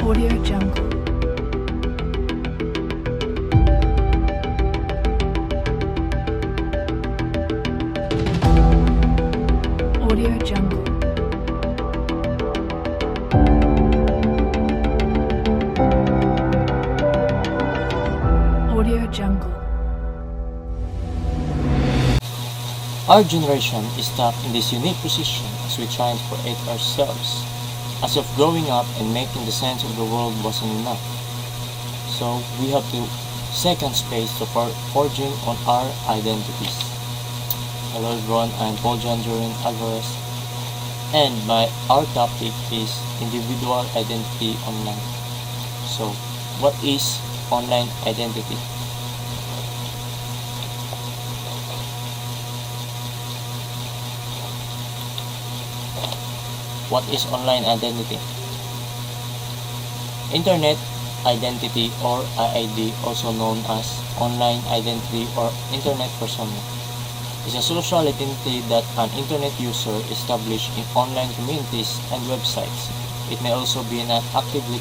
Audio Jungle. Audio Jungle. Audio Jungle. Our generation is stuck in this unique position as we try to create ourselves, as if growing up and making the sense of the world wasn't enough. So we have to second space to forging on our identities. Hello everyone, I'm Paul John Durin Alvarez, and our topic is individual identity online. So, what is online identity? What is online identity? Internet identity or IID, also known as online identity or internet persona, is a social identity that an internet user establishes in online communities and websites. It may also be an actively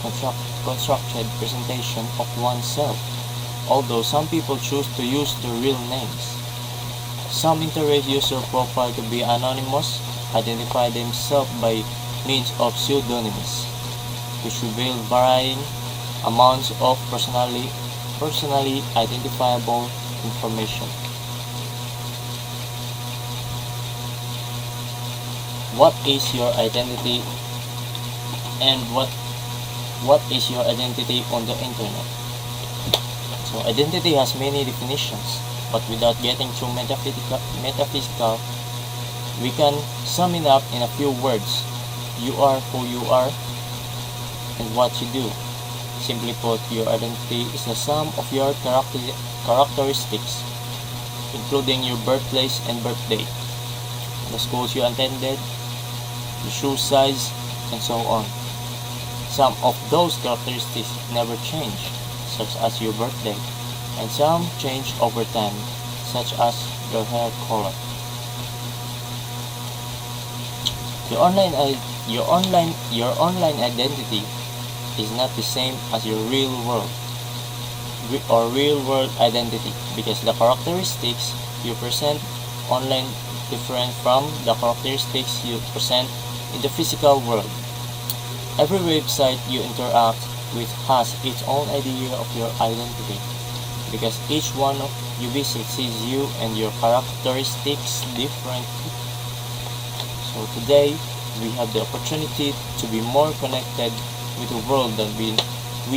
constructed presentation of oneself, although some people choose to use their real names. Some internet user profile to be anonymous, identify themselves by means of pseudonyms, which reveal varying amounts of personally identifiable information. What is your identity, and what is your identity on the internet? So identity has many definitions, but without getting too metaphysical, we can sum it up in a few words. You are who you are and what you do. Simply put, your identity is the sum of your characteristics, including your birthplace and birthday, the schools you attended, your shoe size, and so on. Some of those characteristics never change, such as your birthday, and some change over time, such as your hair color. Your online identity is not the same as your real world identity, because the characteristics you present online different from the characteristics you present in the physical world. Every website you interact with has its own idea of your identity, because each one you visit sees you and your characteristics differently. So today, we have the opportunity to be more connected with the world than we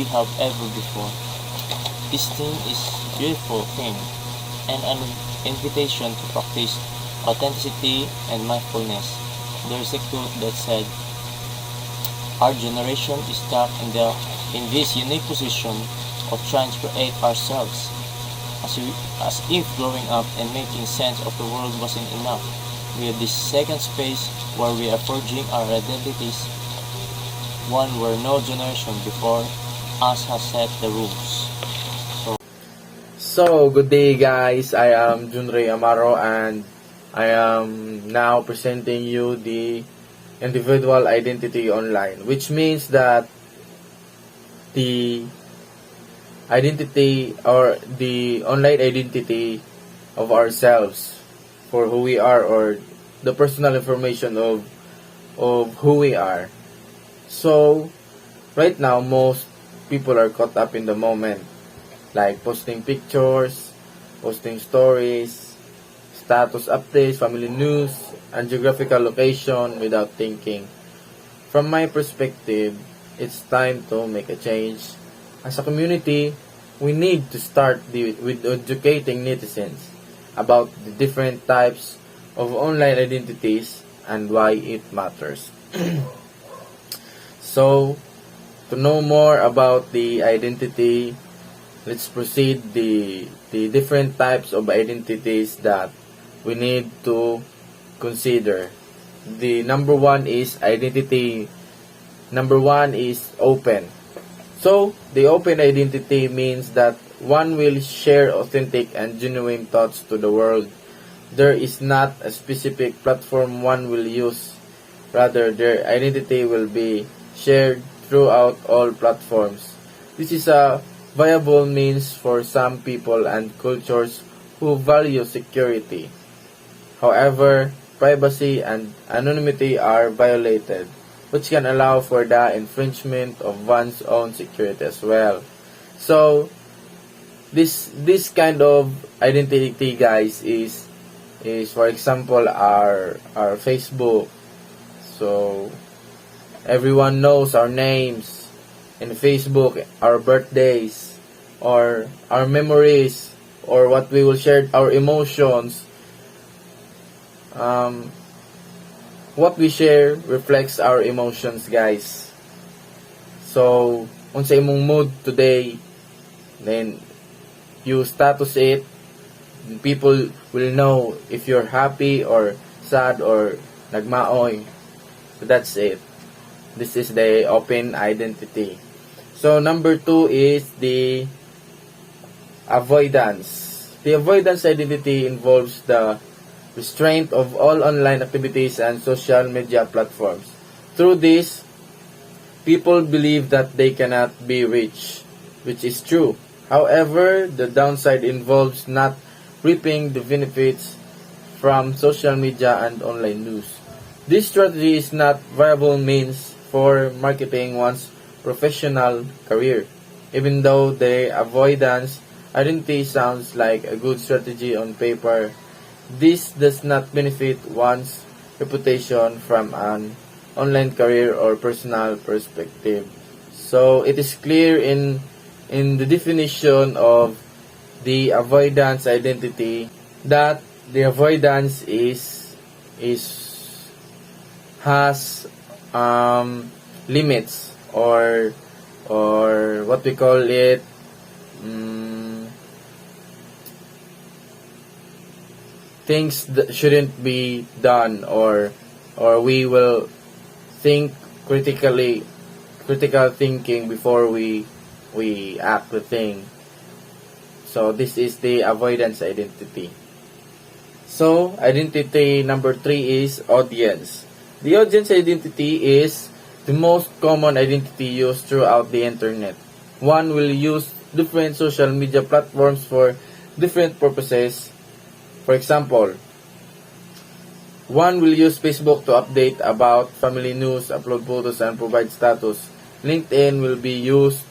have ever before. This thing is a beautiful thing and an invitation to practice authenticity and mindfulness. There is a quote that said, "Our generation is stuck in this unique position of trying to create ourselves, as if growing up and making sense of the world wasn't enough. We have this second space where we are forging our identities, one where no generation before us has set the rules." So, good day guys, I am Junrey Amaro and I am now presenting you the individual identity online, which means that the identity or the online identity of ourselves for who we are, or the personal information of who we are. So, right now, most people are caught up in the moment, like posting pictures, posting stories, status updates, family news, and geographical location without thinking. From my perspective, it's time to make a change. As a community, we need to start with educating netizens about the different types of online identities and why it matters. So, to know more about the identity, let's proceed the different types of identities that we need to consider. The number one is open. So, the open identity means that one will share authentic and genuine thoughts to the world. There is not a specific platform one will use. Rather, their identity will be shared throughout all platforms. This is a viable means for some people and cultures who value security. However, privacy and anonymity are violated, which can allow for the infringement of one's own security as well. So, this kind of identity, guys, is for example our Facebook. So everyone knows our names in Facebook, our birthdays, or our memories, or what we will share, our emotions. What we share reflects our emotions, guys. So unsa imong mood today, then you status it. People will know if you're happy or sad or nagmaoy. So that's it. This is the open identity. So number 2 is the avoidance. The avoidance identity involves the restraint of all online activities and social media platforms. Through this, people believe that they cannot be reached, which is true. However, the downside involves not reaping the benefits from social media and online news. This strategy is not viable means for marketing one's professional career. Even though the avoidance identity sounds like a good strategy on paper, this does not benefit one's reputation from an online career or personal perspective. So it is clear in the definition of the avoidance identity that the avoidance has limits, or what we call it, things that shouldn't be done, or we will think critical thinking before we act the thing. So this is the avoidance identity. So identity number 3 is audience. The audience identity is the most common identity used throughout the internet. One will use different social media platforms for different purposes. For example, one will use Facebook to update about family news, upload photos, and provide status. LinkedIn will be used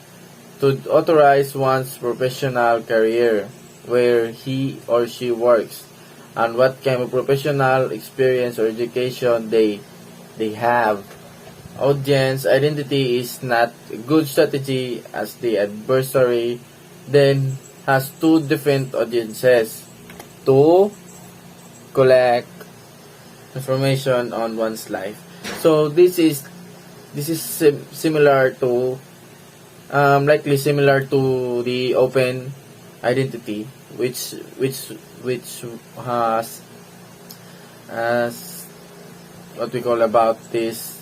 to authorize one's professional career, where he or she works, and what kind of professional experience or education they have. Audience identity is not a good strategy, as the adversary then has two different audiences to collect information on one's life. So this is similar to likely similar to the open identity, which has as what we call about this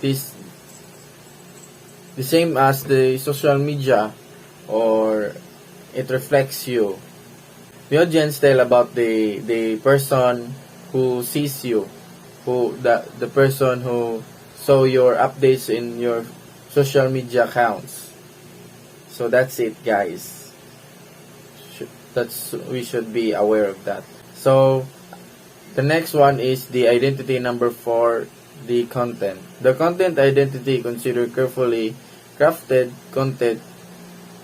the same as the social media, or it reflects you. The audience tell about the person who sees you, who the person who saw your updates in your social media accounts. So that's it, guys. We should be aware of that. So the next one is the identity number 4, the content. The content identity consider carefully crafted content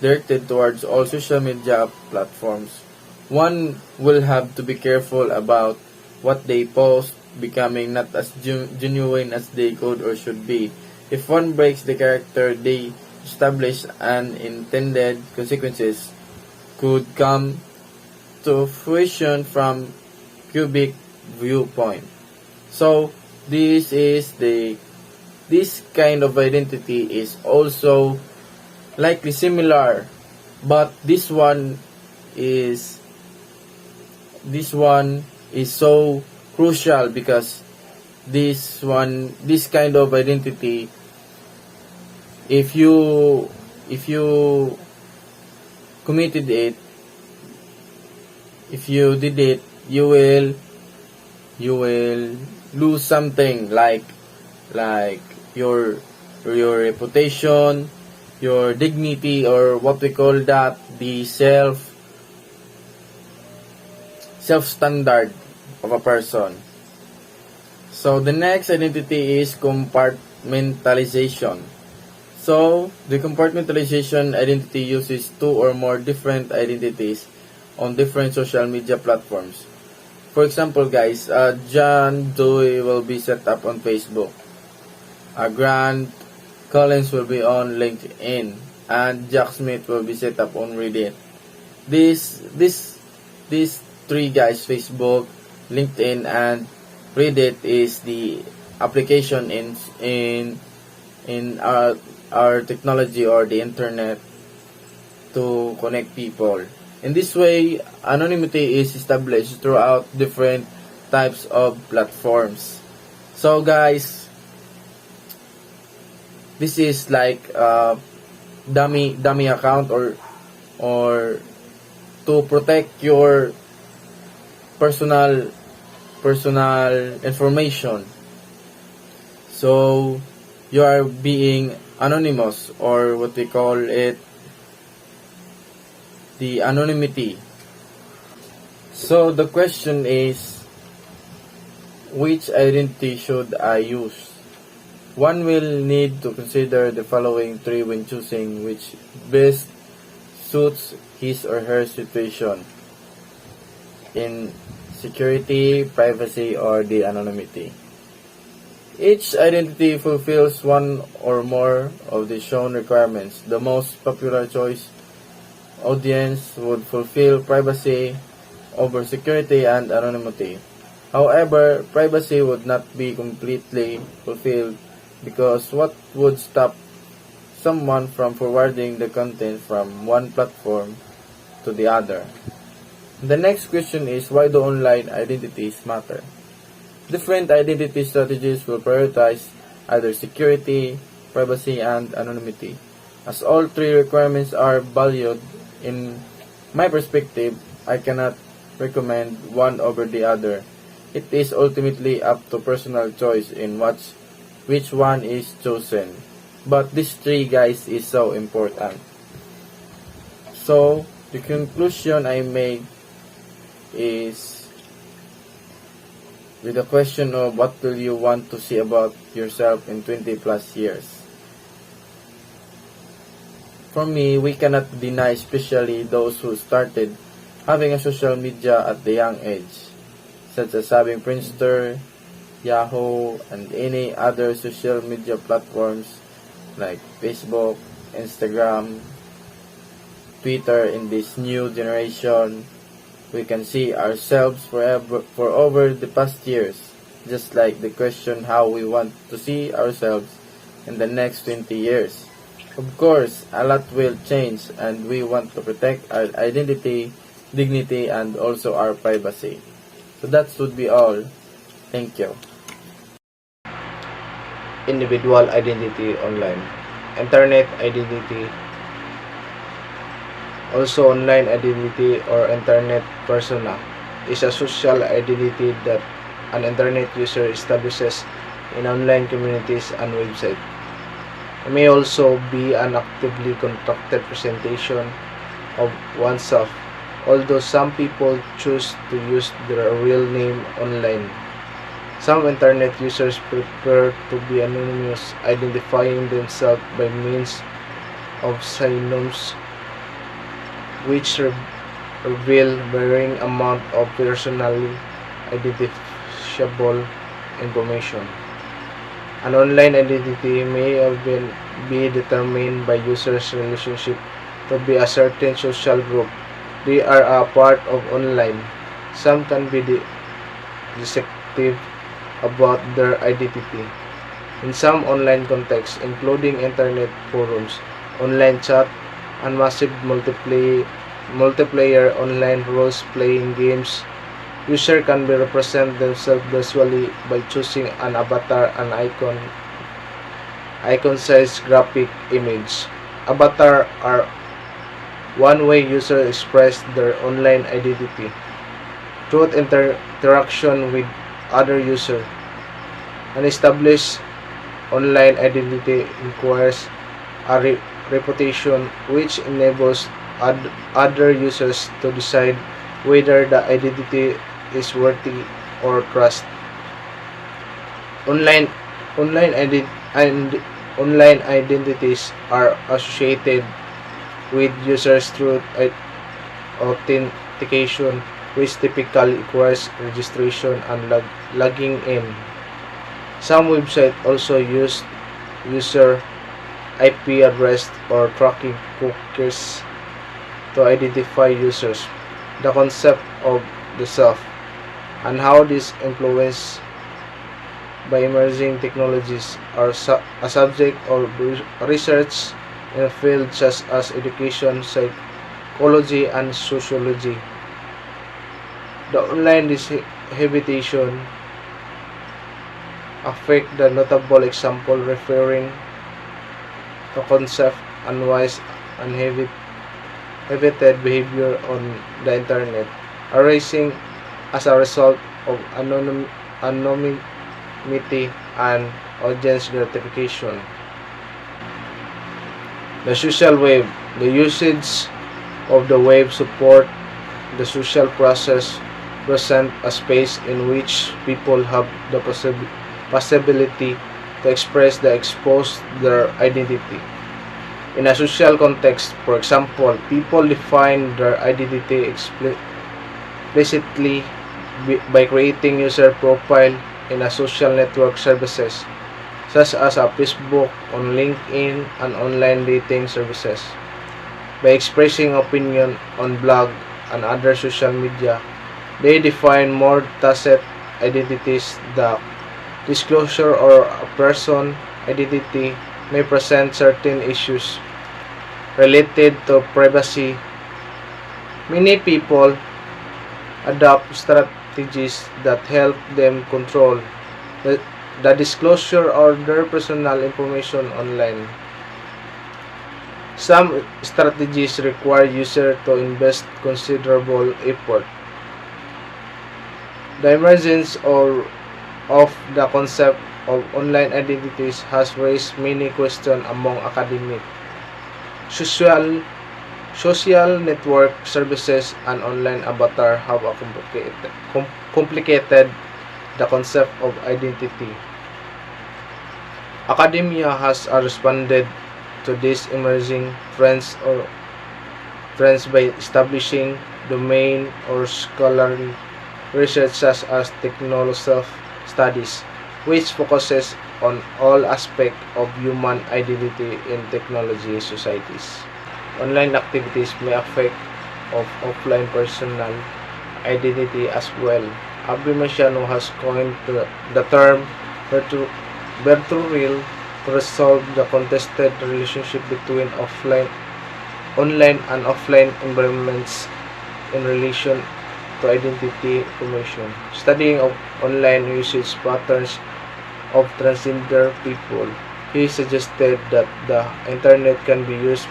directed towards all social media platforms. One will have to be careful about what they post, becoming not as genuine as they could or should be. If one breaks the character they establish, unintended consequences could come to fruition from cubic viewpoint. So this kind of identity is also likely similar, but this one is so crucial, because this kind of identity, if you committed it, if you did it, you will lose something like your your reputation, your dignity, or what we call that, the self standard of a person. So the next identity is compartmentalization. So the compartmentalization identity uses two or more different identities on different social media platforms. For example, guys, John Doe will be set up on Facebook. Grant Collins will be on LinkedIn, and Jack Smith will be set up on Reddit. These three guys, Facebook, LinkedIn, and Reddit, is the application in our technology or the internet to connect people. In this way, anonymity is established throughout different types of platforms. So guys, this is like dummy account, or to protect your personal information. So you are being anonymous, or what we call it, the anonymity. So the question is, which identity should I use? One will need to consider the following three when choosing which best suits his or her situation in security, privacy, or the anonymity. Each identity fulfills one or more of the shown requirements. The most popular choice audience would fulfill privacy over security and anonymity. However, privacy would not be completely fulfilled, because what would stop someone from forwarding the content from one platform to the other? The next question is, why do online identities matter? Different identity strategies will prioritize either security, privacy, and anonymity. As all three requirements are valued, in my perspective, I cannot recommend one over the other. It is ultimately up to personal choice in which one is chosen. But these three guys is so important. So the conclusion I make is with the question of what will you want to see about yourself in 20 plus years. For me, we cannot deny, especially those who started having a social media at the young age, such as having Friendster, Yahoo, and any other social media platforms like Facebook, Instagram, Twitter. In this new generation, we can see ourselves for over the past years, just like the question how we want to see ourselves in the next 20 years. Of course, a lot will change, and we want to protect our identity, dignity, and also our privacy. So that would be all. Thank you. Individual identity online. Internet identity. Also, online identity or internet persona is a social identity that an internet user establishes in online communities and websites. It may also be an actively constructed presentation of oneself, although some people choose to use their real name online. Some internet users prefer to be anonymous, identifying themselves by means of pseudonyms, which reveal varying amount of personally identifiable information. An online identity may even be determined by users' relationship to be a certain social group they are a part of online. Some can be deceptive about their identity. In some online contexts, including internet forums, online chat, and massive multiplayer online role-playing games, user can be represent themselves visually by choosing an avatar and icon-sized graphic image. Avatar are one way users express their online identity through interaction with other users. An established online identity requires a reputation which enables other users to decide whether the identity is worthy or trust. Online online online identities are associated with users through authentication, which typically requires registration and logging in. Some websites also use user IP address or tracking cookies to identify users. The concept of the self and how this influenced by emerging technologies are a subject of research in fields such as education, psychology, and sociology. The online habitation affect the notable example referring to concept unwise and habited behavior on the internet, arising as a result of anonymity and audience gratification. The social web. The usage of the web support the social process present a space in which people have the possibility to express the expose their identity. In a social context, for example, people define their identity explicitly by creating user profile in a social network services such as a Facebook, on LinkedIn, and online dating services. By expressing opinion on blog and other social media, they define more tacit identities. The disclosure or a person identity may present certain issues related to privacy. Many people adopt strategies that help them control the disclosure of their personal information online. Some strategies require users to invest considerable effort. The emergence of the concept of online identities has raised many questions among academics. Social network services and online avatar have complicated the concept of identity. Academia has responded to these emerging trends by establishing domain or scholarly research such as technology studies, which focuses on all aspects of human identity in technology societies. Online activities may affect offline personal identity as well. Abby Masiano has coined the term virtual real to resolve the contested relationship between online and offline environments in relation to identity formation. Studying of online usage patterns of transgender people, he suggested that the internet can be used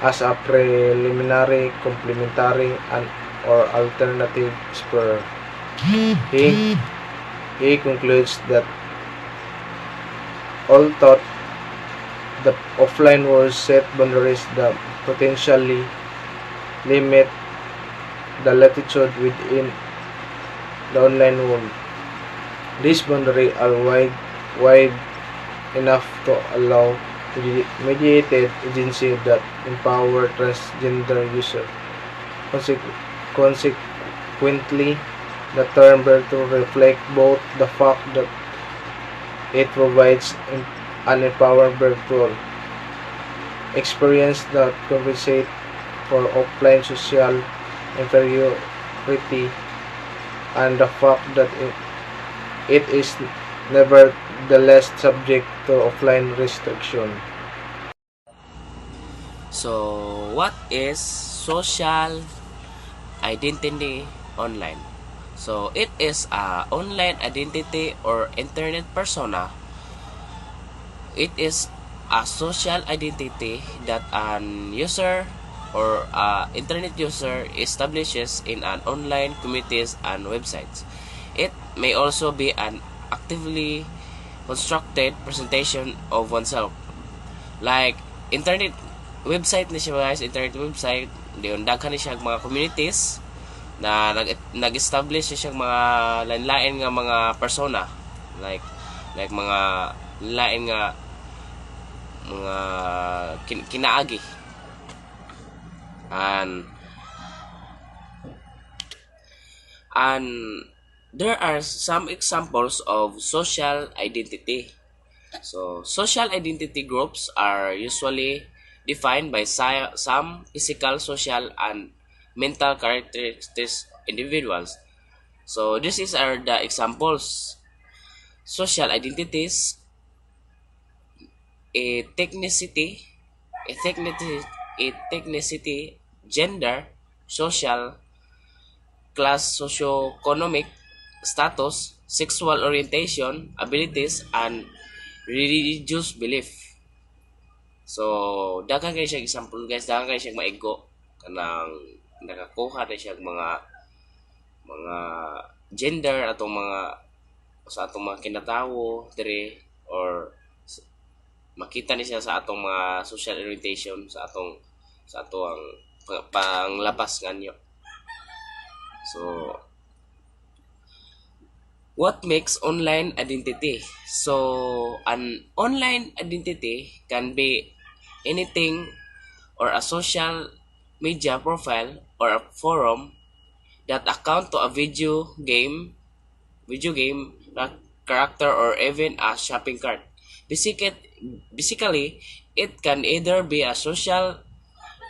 as a preliminary, complementary, and or alternative spur. He concludes that although the offline world set boundaries that potentially limit the latitude within the online world, these boundaries are wide enough to allow mediated agency that empower transgender users. Consequently, the term virtue reflects both the fact that it provides an empowered virtual experience that compensates for offline social inferiority and the fact that it is nevertheless subject to offline restriction. So, what is social identity online? So, it is a online identity or internet persona. It is a social identity that an user or internet user establishes in an online communities and websites. It may also be an actively constructed presentation of oneself. Like internet website na siya guys, internet website, diyon daghan ni siya mga communities na nag-establish siya mga lain-lain nga mga persona, like mga lain nga mga kinaagi, and there are some examples of social identity. So, social identity groups are usually defined by some physical, social, and mental characteristics individuals. So, are the examples. Social identities, ethnicity, ethnicity, gender, social, class, socioeconomic status, sexual orientation, abilities, and religious belief. So, daghan kayo siya example guys, daghan kayo siya maigo kanang nakakuha na siya mga gender atong mga sa atong mga kinatawo dire, or makita ni siya sa atong mga social orientation sa atong panglabas nganyo. So, what makes online identity? So, an online identity can be anything, or a social media profile, or a forum that account to a video game character, or even a shopping cart. Basically, it can either be a social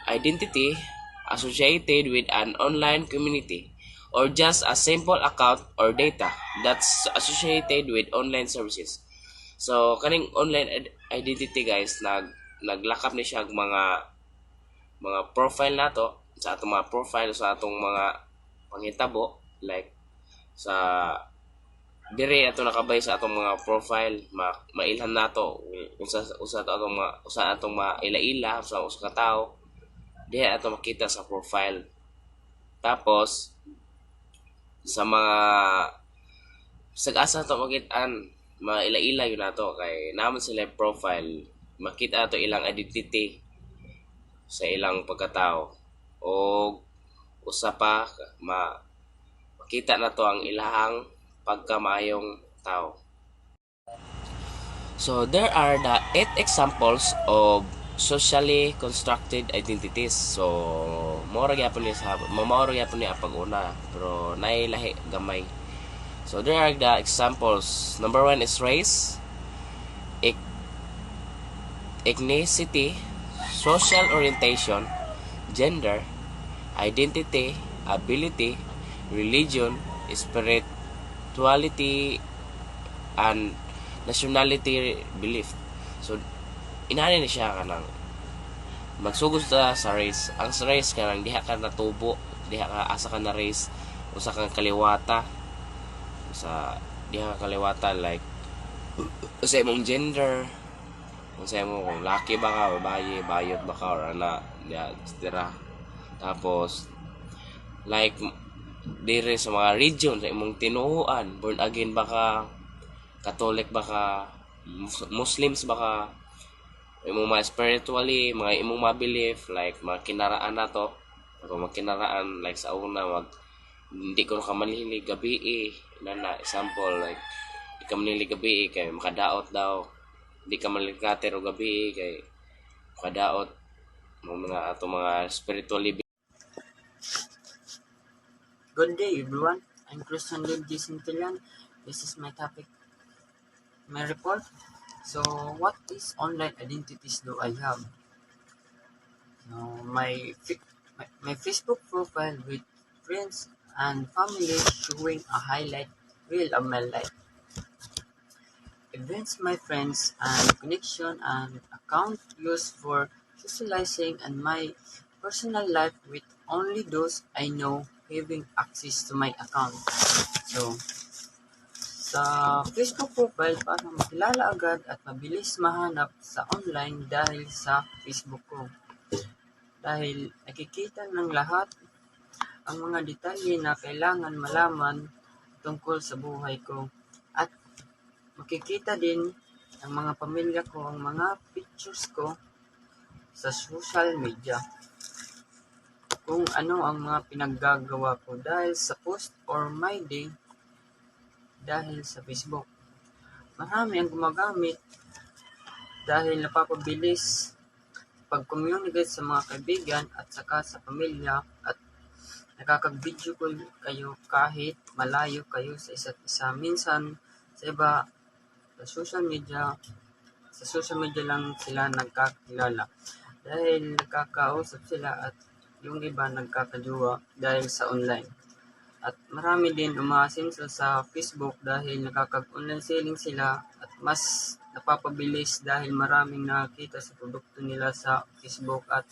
identity associated with an online community, or just a simple account or data that's associated with online services. So, kaning online identity guys, naglakap ni siya mga profile nato sa atong mga profile sa atong mga panghitabo, like sa dire ato nakabay sa atong mga profile, mailhan nato usa atong maila-ila sa usa ka tawo, diha ato makita sa profile. Tapos sa mga sag-asa to makit-an maila-ila yun nato kay naman sila profile, makita ato ilang identity sa ilang pagkatao, o usa pa makita na to ang ilahang pagkamayong tao. So there are the 8 examples of socially constructed identities. So maura gyapon ni pag-una, pero nailahi gamay. So there are the examples. Number 1 is race, ethnicity, social orientation, gender, identity, ability, religion, spirituality, and nationality belief. So inani ni siya kanang magsugod sa race. Ang sa race kanang diha ka natubo, diha ka asa ka na race, usa kang kaliwata, diha ka kaliwata, like sa imong gender, sa imong kung laki ba ka, babae, bayot ba ka, or ana, etc. Tapos like dire sa mga region, sa imong tinuoan, born again ba ka, Catholic ba ka, Muslims ba ka, imong mga spiritually, mga imong mga belief, like mga kinaraan na to, mga kinaraan, like sa una, hindi ko ka manililig gabi na example, like di ka manililig gabi kay makadaot daw, di ka manililig o gabi kay makadaot, mga ato mga spiritually. Good day, everyone. I'm Christian Luigi Sintillan. This is my topic, my report. So, what is online identities do I have? So, my Facebook profile with friends and family showing a highlight reel of my life. Events, my friends and connection, and account used for socializing, and my personal life with only those I know having access to my account. So, sa Facebook profile para makilala agad at mabilis mahanap sa online dahil sa Facebook ko. Dahil nakikita ng lahat ang mga detalye na kailangan malaman tungkol sa buhay ko, at makikita din ng mga pamilya ko ang mga pictures ko sa social media. Kung ano ang mga pinaggagawa ko dahil sa post or my day dahil sa Facebook. Marami ang gumagamit dahil napapabilis pag-communicate sa mga kaibigan at saka sa pamilya at nakakag-video call kayo kahit malayo kayo sa isa't isa. Minsan sa iba sa social media lang sila nagkakilala dahil nagkakausap sila at yung iba nagkakajowa dahil sa online. At marami din umaasenso sa Facebook dahil nakakag-online selling sila at mas napapabilis dahil maraming nakakita sa produkto nila sa Facebook at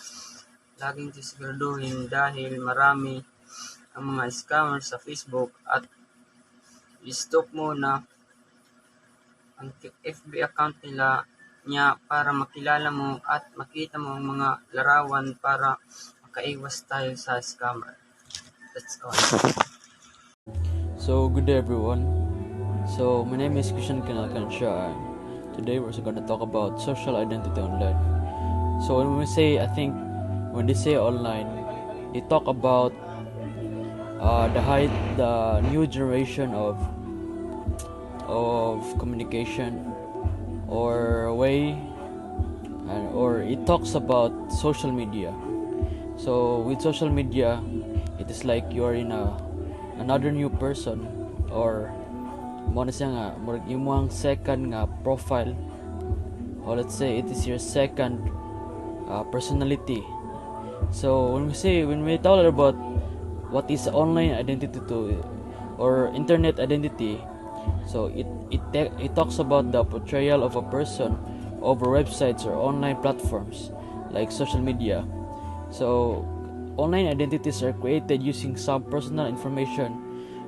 laging sisiguraduhin dahil marami ang mga scammers sa Facebook at i-stop mo na ang FB account niya para makilala mo at makita mo ang mga larawan para makaiwas tayo sa scammer. That's all. So, good day everyone. So, my name is Christian Kanalkansha and today we're going to talk about social identity online. So, when they say online, they talk about the new generation of communication or way, or it talks about social media. So, with social media, it is like you're in another new person, or mo na siya nga murag imong second nga profile, or let's say it is your second personality. So when we talk about what is online identity or internet identity, so it talks about the portrayal of a person over websites or online platforms like social media. So online identities are created using some personal information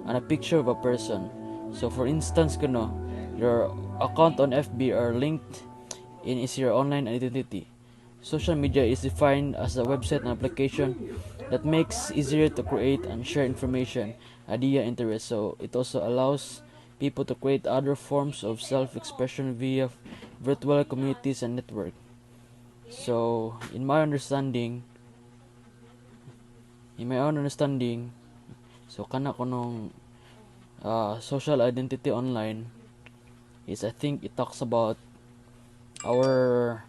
and a picture of a person. So for instance, your account on FB or LinkedIn is your online identity. Social media is defined as a website and application that makes easier to create and share information, idea, interest. So it also allows people to create other forms of self-expression via virtual communities and network. So in my own understanding, so kana ko nung social identity online is, I think it talks about our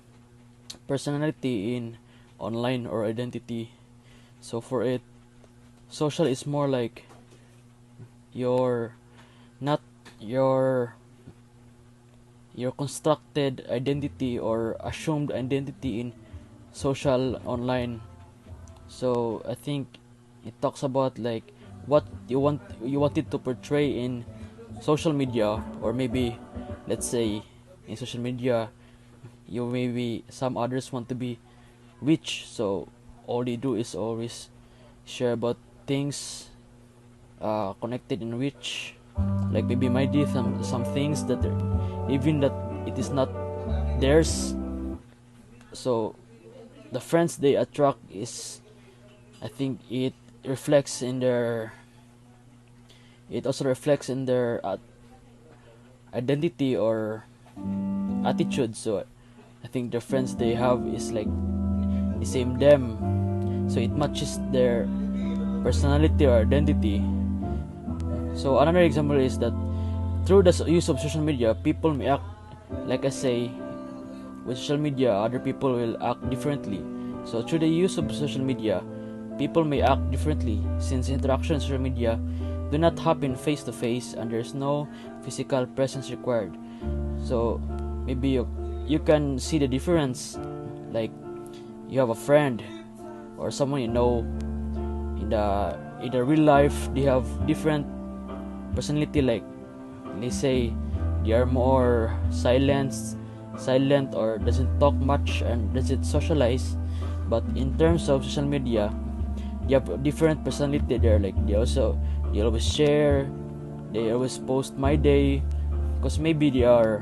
personality in online or identity. So for it, social is more like not your constructed identity or assumed identity in social online. So I think it talks about like what you wanted to portray in social media, or maybe let's say in social media maybe some others want to be rich, so all they do is always share about things connected and rich, like maybe might be some things that even that it is not theirs. So the friends they attract is, I think it also reflects in their identity or attitude. So I think the friends they have is like the same them, so it matches their personality or identity. So another example is that through the use of social media, people may act, like I say, with social media other people will act differently. So through the use of social media, people may act differently since interaction on social media do not happen face to face and there's no physical presence required. So maybe you can see the difference, like you have a friend or someone you know in the real life, they have different personality, like let's say they are more silent or doesn't talk much and doesn't socialize. But in terms of social media, they have different personality there, like they always share, they always post my day, because maybe they are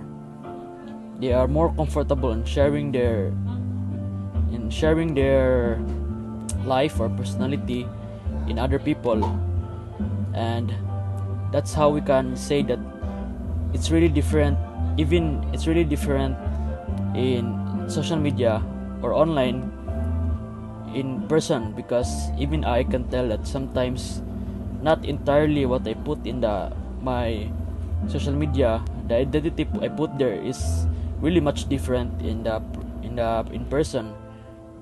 more comfortable in sharing their life or personality in other people. And that's how we can say that it's really different even it's really different in social media or online in person, because even I can tell that sometimes not entirely what I put in my social media, the identity I put there is really much different in person.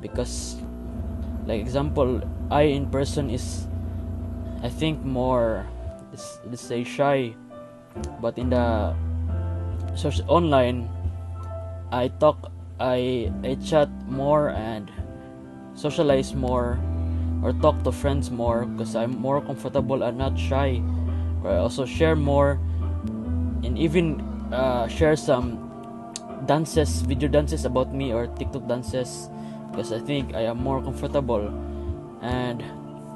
Because, like example, I in person is, I think, more, let's say, shy, but in the social online I chat more and socialize more or talk to friends more because I'm more comfortable and not shy. Or I also share more and even share some video dances about me or TikTok dances because I think I am more comfortable. And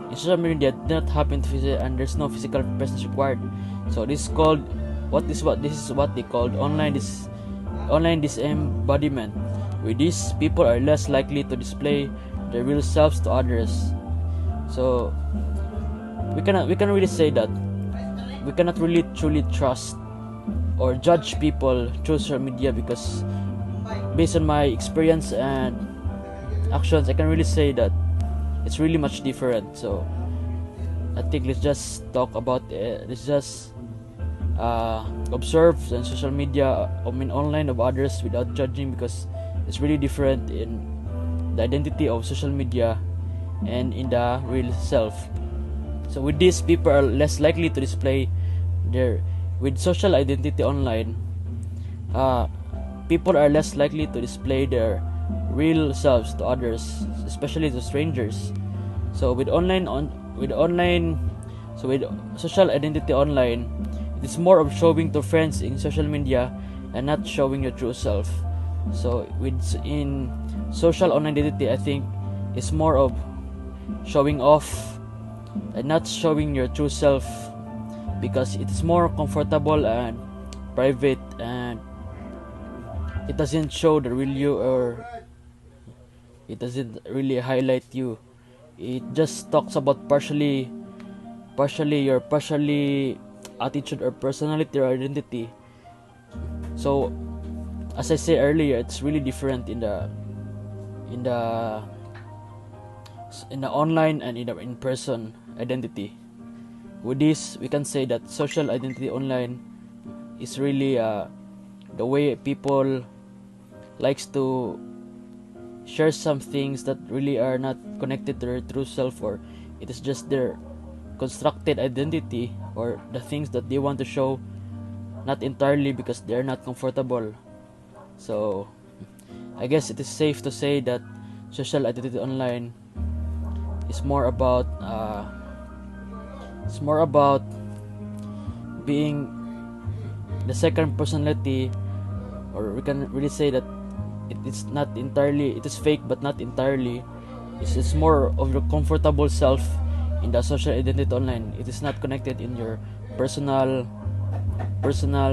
in social media did not happen to and there's no physical presence required. So this is called this is what they called online disembodiment. With this, people are less likely to display their real selves to others. So we cannot really say that we cannot really truly trust or judge people through social media, because based on my experience and actions, I can really say that it's really much different. So I think let's just talk about let's just observe on social media, online of others without judging, because it's really different in the identity of social media and in the real self. So with this, people are less likely to display with social identity online. People are less likely to display their real selves to others, especially to strangers. So with social identity online, it is more of showing to friends in social media and not showing your true self. So in social online identity, I think it's more of showing off and not showing your true self, because it is more comfortable and private, and it doesn't show the real you, or it doesn't really highlight you. It just talks about partially your attitude or personality or identity. So as I said earlier, it's really different in the online and in person identity. With this, we can say that social identity online is really the way people likes to share some things that really are not connected to their true self, or it is just their constructed identity or the things that they want to show, not entirely because they're not comfortable. So I guess it is safe to say that social identity online is more about being the second personality, or we can really say that it is fake but not entirely. It's more of your comfortable self in the social identity online. It is not connected in your personal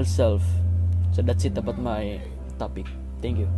self. So that's it about my topic. Thank you.